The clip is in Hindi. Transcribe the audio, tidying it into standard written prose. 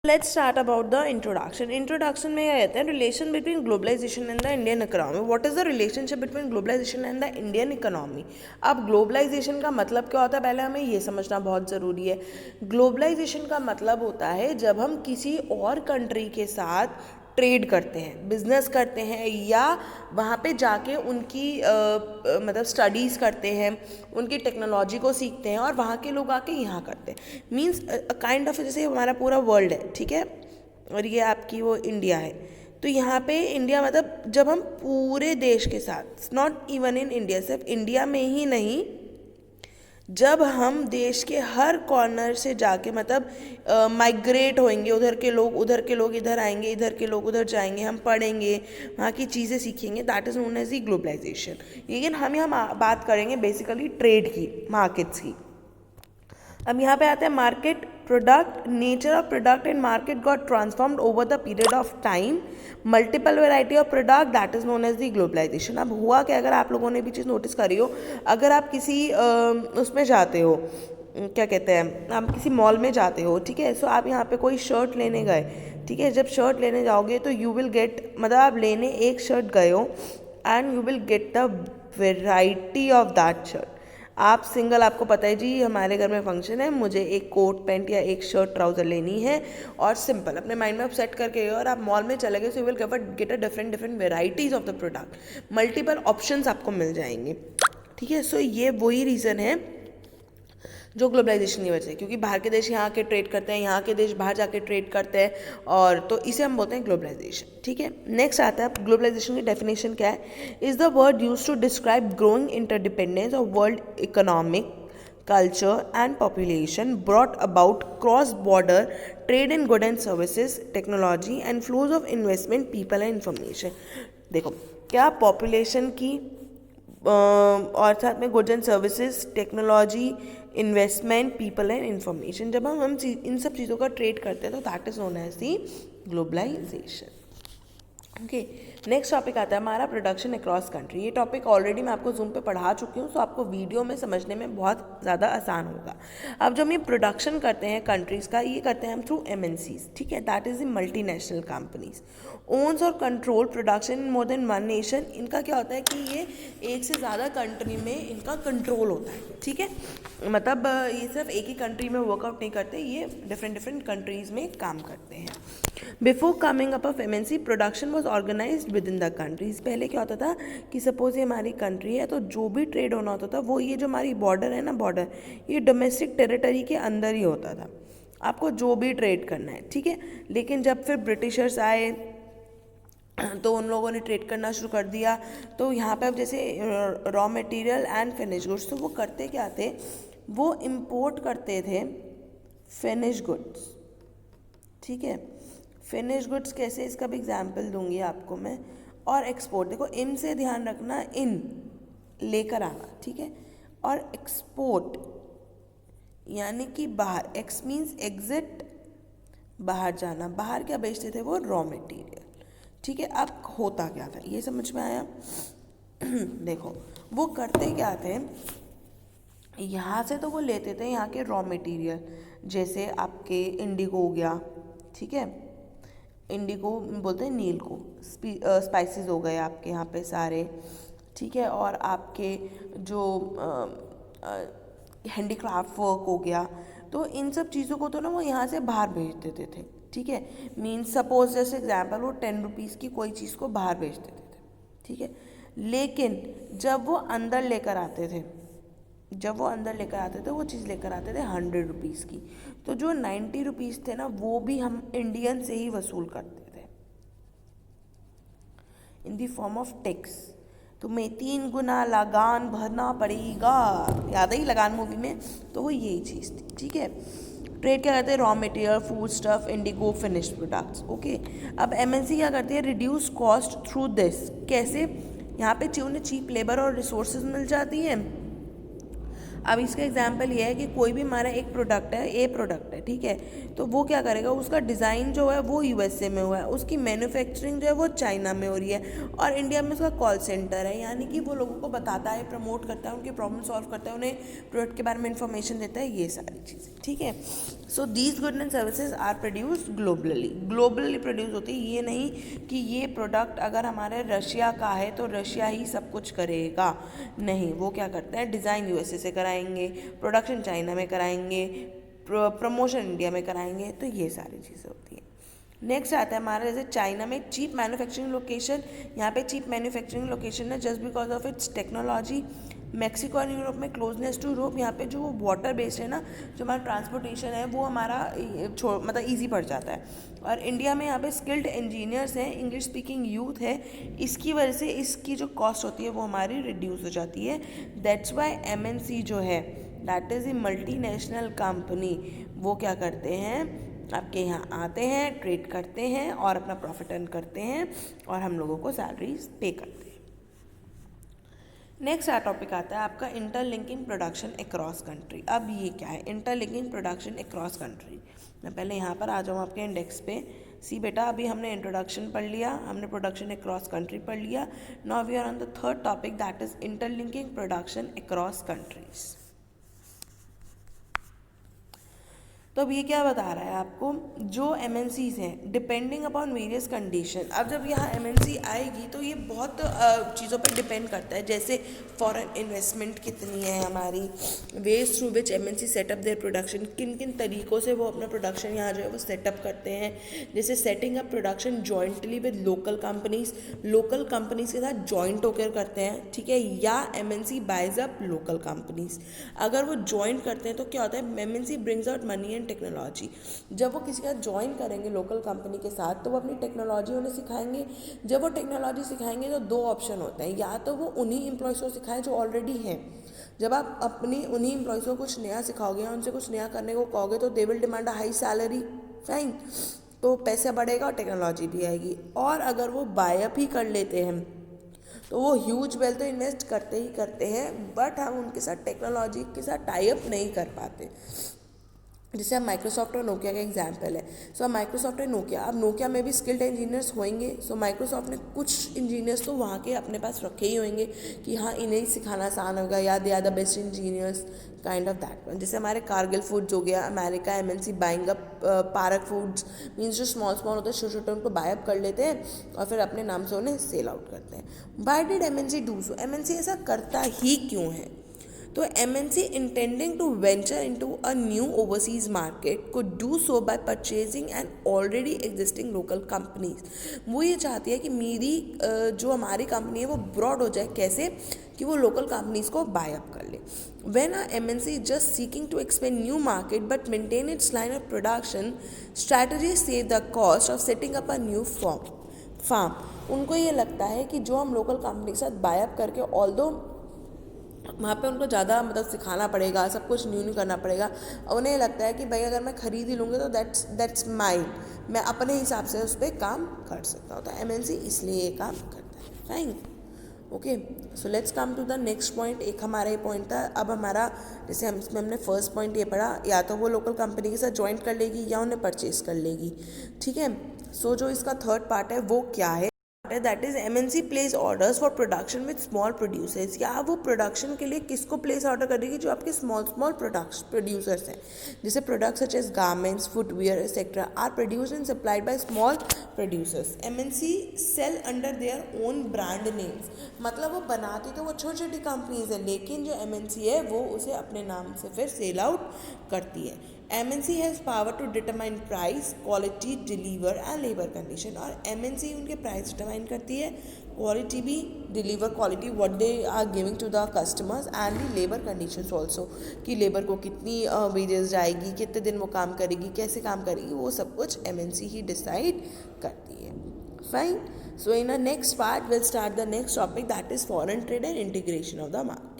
Let's start about the introduction. Introduction में क्या कहते हैं, relation between globalization and the Indian economy. What is the relationship between globalization and the Indian economy. अब ग्लोबलाइजेशन का मतलब क्या होता है, पहले हमें ये समझना बहुत ज़रूरी है। ग्लोबलाइजेशन का मतलब होता है जब हम किसी और कंट्री के साथ ट्रेड करते हैं, बिजनेस करते हैं, या वहाँ पे जाके उनकी मतलब स्टडीज़ करते हैं, उनकी टेक्नोलॉजी को सीखते हैं और वहाँ के लोग आके यहाँ करते हैं। मीन्स काइंड ऑफ जैसे हमारा पूरा वर्ल्ड है, ठीक है, और ये आपकी वो इंडिया है। तो यहाँ पे इंडिया मतलब जब हम पूरे देश के साथ, नॉट इवन इन इंडिया, सिर्फ इंडिया में ही नहीं, जब हम देश के हर कॉर्नर से जाके मतलब माइग्रेट होंगे, उधर के लोग इधर आएंगे, इधर के लोग उधर जाएंगे, हम पढ़ेंगे, वहाँ की चीज़ें सीखेंगे, that is known as the globalization. लेकिन हम यहाँ बात करेंगे बेसिकली ट्रेड की, मार्केट्स की। अब यहाँ पे आते हैं market, product, nature of product and market got transformed over the period of time, multiple variety of product, that is known as the globalization. अब हुआ क्या, अगर आप लोगों ने भी चीज़ नोटिस करी हो, अगर आप किसी उसमें जाते हो, क्या कहते हैं, आप किसी मॉल में जाते हो, ठीक है, सो आप यहाँ पे कोई शर्ट लेने गए, ठीक है, जब शर्ट लेने जाओगे तो यू विल गेट, मतलब आप लेने एक शर्ट गए हो and you will get the variety of that shirt. आप सिंगल, आपको पता है जी हमारे घर में फंक्शन है, मुझे एक कोट पैंट या एक शर्ट ट्राउज़र लेनी है, और सिंपल अपने माइंड में आप सेट करके गए और आप मॉल में चले गए, so you will get a different varieties of the product, multiple options आपको मिल जाएंगे, ठीक है। सो ये वही रीज़न है जो ग्लोबलाइजेशन की वजह से, क्योंकि बाहर के देश यहाँ के ट्रेड करते हैं, यहाँ के देश बाहर जाके ट्रेड करते हैं, और तो इसे हम बोलते हैं ग्लोबलाइजेशन, ठीक है। नेक्स्ट आता है ग्लोबलाइजेशन की डेफिनेशन क्या है, is the word use to describe growing interdependence of world economic, culture and population brought about cross-border trade in goods and services, technology and flows of investment, people and information। देखो क्या पॉपुलेशन की और साथ में goods and services, technology, investment, people and information, जब हम इन सब चीज़ों का ट्रेड करते हैं तो that is known as the globalization. Okay, next topic आता है हमारा प्रोडक्शन अक्रॉस कंट्री। ये टॉपिक ऑलरेडी मैं आपको जूम पे पढ़ा चुकी हूँ, सो आपको वीडियो में समझने में बहुत ज़्यादा आसान होगा। अब जब हम ये प्रोडक्शन करते हैं कंट्रीज़ का, ये करते हैं हम थ्रू MNCs, ठीक है, that is the multinational companies, owns और control production in more than one nation. इनका क्या होता है कि ये एक से ज़्यादा कंट्री में इनका कंट्रोल होता है, ठीक है, मतलब ये सिर्फ एक ही कंट्री में वर्कआउट नहीं करते, ये डिफरेंट कंट्रीज़ में काम करते हैं। Before coming up of MNC, production was organized within the countries. पहले क्या होता था कि सपोज ये हमारी कंट्री है, तो जो भी ट्रेड होना होता था वो ये जो हमारी बॉर्डर है ना, बॉर्डर, ये डोमेस्टिक टेरिटरी के अंदर ही होता था, आपको जो भी ट्रेड करना है, ठीक है। लेकिन जब फिर ब्रिटिशर्स आए तो उन लोगों ने ट्रेड करना शुरू कर दिया, तो यहाँ पे अब जैसे raw material and finish goods, तो वो करते क्या थे, वो इम्पोर्ट करते थे फिनिश गुड्स, ठीक है। फिनिश गुड्स कैसे, इसका भी एग्जाम्पल दूंगी आपको मैं। और एक्सपोर्ट, देखो इन से ध्यान रखना, इन लेकर आना, ठीक है, और एक्सपोर्ट यानी कि बाहर, एक्स मीन्स एग्जिट, बाहर जाना, बाहर क्या बेचते थे वो, रॉ मटेरियल, ठीक है। अब होता क्या था ये समझ में आया देखो वो करते क्या थे, यहाँ से तो वो लेते थे यहाँ के रॉ मटेरियल, जैसे आपके इंडिगो हो गया, ठीक है, इंडिगो बोलते हैं नील को, स्पाइसेस हो गए आपके यहाँ पे सारे, ठीक है, और आपके जो हैंडीक्राफ्ट वर्क हो गया, तो इन सब चीज़ों को तो ना वो यहाँ से बाहर भेज देते थे, ठीक है। मीन्स सपोज जैसे एग्जाम्पल, वो 10 रुपीज़ की कोई चीज़ को बाहर भेज देते थे, ठीक है। लेकिन जब वो अंदर लेकर आते थे, वो चीज़ लेकर आते थे 100 रुपीज़ की, तो जो 90 रुपीज़ थे ना वो भी हम इंडियन से ही वसूल करते थे इन दी फॉर्म ऑफ टैक्स। तुम्हें 3 गुना लगान भरना पड़ेगा, याद है लगान मूवी में, तो वो यही चीज़ थी, ठीक है। ट्रेड क्या करते हैं, raw material, food stuff, Indigo, finished products, okay. अब MNC क्या करती है, रिड्यूस कॉस्ट थ्रू दिस, कैसे, यहाँ पे उन्हें चीप लेबर और रिसोर्सेज मिल जाती है, अब इसका एग्जांपल ये है कि कोई भी हमारा एक प्रोडक्ट है, ए प्रोडक्ट है, ठीक है, तो वो क्या करेगा, उसका डिज़ाइन जो है वो यूएसए में हुआ है, उसकी मैन्युफैक्चरिंग जो है वो चाइना में हो रही है, और इंडिया में उसका कॉल सेंटर है, यानी कि वो लोगों को बताता है, प्रमोट करता है, उनकी प्रॉब्लम सॉल्व करता है, उन्हें प्रोडक्ट के बारे में इंफॉर्मेशन देता है, ये सारी चीज़ें, ठीक है। So these good and services are produced globally produce होती है। ये नहीं कि ये प्रोडक्ट अगर हमारे रशिया का है तो रशिया ही सब कुछ करेगा, नहीं, वो क्या करते हैं, डिज़ाइन यूएसए से कराएंगे, प्रोडक्शन चाइना में कराएंगे, प्रमोशन इंडिया में कराएंगे, तो ये सारी चीज़ें होती हैं। नेक्स्ट आता है हमारा जैसे चाइना में चीप मैन्युफैक्चरिंग लोकेशन, यहाँ पे चीप मैन्युफैक्चरिंग लोकेशन है just because of its technology. Mexico और यूरोप में क्लोजनेस टू यूरोप, यहाँ पे जो वाटर बेस्ड है ना, जो हमारा ट्रांसपोर्टेशन है वो हमारा मतलब ईजी पड़ जाता है। और इंडिया में यहाँ पे स्किल्ड इंजीनियर्स हैं, इंग्लिश स्पीकिंग यूथ है, इसकी वजह से इसकी जो कॉस्ट होती है वो हमारी रिड्यूस हो जाती है। दैट्स वाई एमएनसी जो है, that is a multi national company, वो क्या करते हैं, आपके यहाँ आते हैं, ट्रेड करते हैं और अपना प्रॉफिट अर्न करते हैं और हम लोगों को सैलरीज पे करते हैं। नेक्स्ट टॉपिक आता है आपका इंटरलिंकिंग प्रोडक्शन अक्रॉस कंट्री। अब ये क्या है इंटरलिंकिंग प्रोडक्शन अक्रॉस कंट्री? मैं पहले यहाँ पर आ जाऊँ आपके इंडेक्स पे। सी बेटा, अभी हमने इंट्रोडक्शन पढ़ लिया, हमने प्रोडक्शन अक्रॉस कंट्री पढ़ लिया। Now we are on the third topic, that is interlinking production across countries. तो अब ये क्या बता रहा है आपको, जो एमएनसीज हैं डिपेंडिंग अपॉन वेरियस कंडीशन। अब जब यहाँ एमएनसी आएगी तो ये बहुत चीज़ों पर डिपेंड करता है, जैसे फॉरेन इन्वेस्टमेंट कितनी है हमारी, ways through which MNC setup their production, किन किन तरीक़ों से वो अपना प्रोडक्शन यहाँ जो है वो सेटअप करते हैं। जैसे setting up production jointly with local companies के साथ जॉइंट होकर करते हैं, ठीक है, या MNC buys up local companies. अगर वो जॉइंट करते हैं तो क्या होता है, MNC brings out money technology. जब वो किसी का ज्वाइन करेंगे लोकल कंपनी के साथ तो वो अपनी टेक्नोलॉजी उन्हें सिखाएंगे। जब वो टेक्नोलॉजी सिखाएंगे तो दो ऑप्शन होते हैं, या तो वो उन्हीं एम्प्लॉयज़ को सिखाएं जो ऑलरेडी हैं। जब आप अपनी उन्हीं एम्प्लॉयज़ को कुछ नया सिखाओगे या उनसे कुछ नया करने को कहोगे तो they will demand a high salary, fine, तो पैसा बढ़ेगा और टेक्नोलॉजी भी आएगी। और अगर वो बायअप ही कर लेते हैं तो वो ह्यूज वेल्थ तो इन्वेस्ट करते ही करते हैं, बट हम उनके साथ टेक्नोलॉजी के साथ टाई अप नहीं कर पाते। जैसे अब माइक्रोसॉफ्ट और नोकिया का एग्जाम्पल है। सो माइक्रोसॉफ्ट और नोकिया, अब नोकिया में भी स्किल्ड इंजीनियर्स होंगे। सो माइक्रोसॉफ्ट ने कुछ इंजीनियर्स तो वहाँ के अपने पास रखे ही होंगे कि हाँ इन्हें ही सिखाना आसान होगा, या they are the best engineers, kind of that one. जैसे हमारे कारगिल फूड्स हो गया, America MNC buying up Parakh foods, means जो स्मॉल होते हैं छोटे छोटे उनको बायअप कर लेते हैं और फिर अपने नाम से उन्हें सेल आउट करते हैं। Why did MNC do so? MNC ऐसा करता ही क्यों है? तो MNC intending to venture into a new overseas market could do so by purchasing an already existing local companies. वो ये चाहती है कि मेरी जो हमारी कंपनी है वो ब्रॉड हो जाए। कैसे? कि वो लोकल कंपनीज को बाय अप कर ले। When a MNC is just seeking to expand new market but maintain its line of production strategy save the cost of setting up a new firm. उनको ये लगता है कि जो हम लोकल कंपनी के साथ बाय अप करके, ऑल्दो वहाँ पे उनको ज़्यादा मतलब सिखाना पड़ेगा, सब कुछ न्यू न्यू करना पड़ेगा, और उन्हें लगता है कि भाई अगर मैं खरीद ही लूँगी तो दैट्स माइन, मैं अपने हिसाब से उस पर काम कर सकता हूँ। तो एमएनसी इसलिए ये काम करता है, fine, okay. So let's come to the next point. एक हमारा ये पॉइंट था, अब हमारा जैसे इसमें हमने फर्स्ट पॉइंट ये पढ़ा, या तो वो लोकल कंपनी के साथ ज्वाइंट कर लेगी या उन्हें परचेज कर लेगी, ठीक है। सो जो इसका थर्ड पार्ट है वो क्या है, that is MNC place orders for production with small producers. या वो प्रोडक्शन के लिए किसको प्लेस ऑर्डर करेगी? जो आपके स्मॉल प्रोड्यूसर्स हैं। जैसे products such as garments, footwear etcetera are produced and supplied by small producers. MNC sell under their own brand names, मतलब वो बनाती तो वो छोटी छोटी कंपनीज है, लेकिन जो एमएनसी है वो उसे अपने नाम से फिर सेल आउट करती है। MNC has power to determine price, quality, deliver and labour condition. और MNC उनके प्राइस डिटरमाइन करती है, क्वालिटी भी, deliver quality what they are giving to the customers, and the labour conditions also, कि लेबर को कितनी वेजेस जाएगी, कितने दिन वो काम करेगी, कैसे काम करेगी, वो सब कुछ MNC ही डिसाइड करती है, fine. So in a next part will start the next topic, that is foreign trade and integration of the market.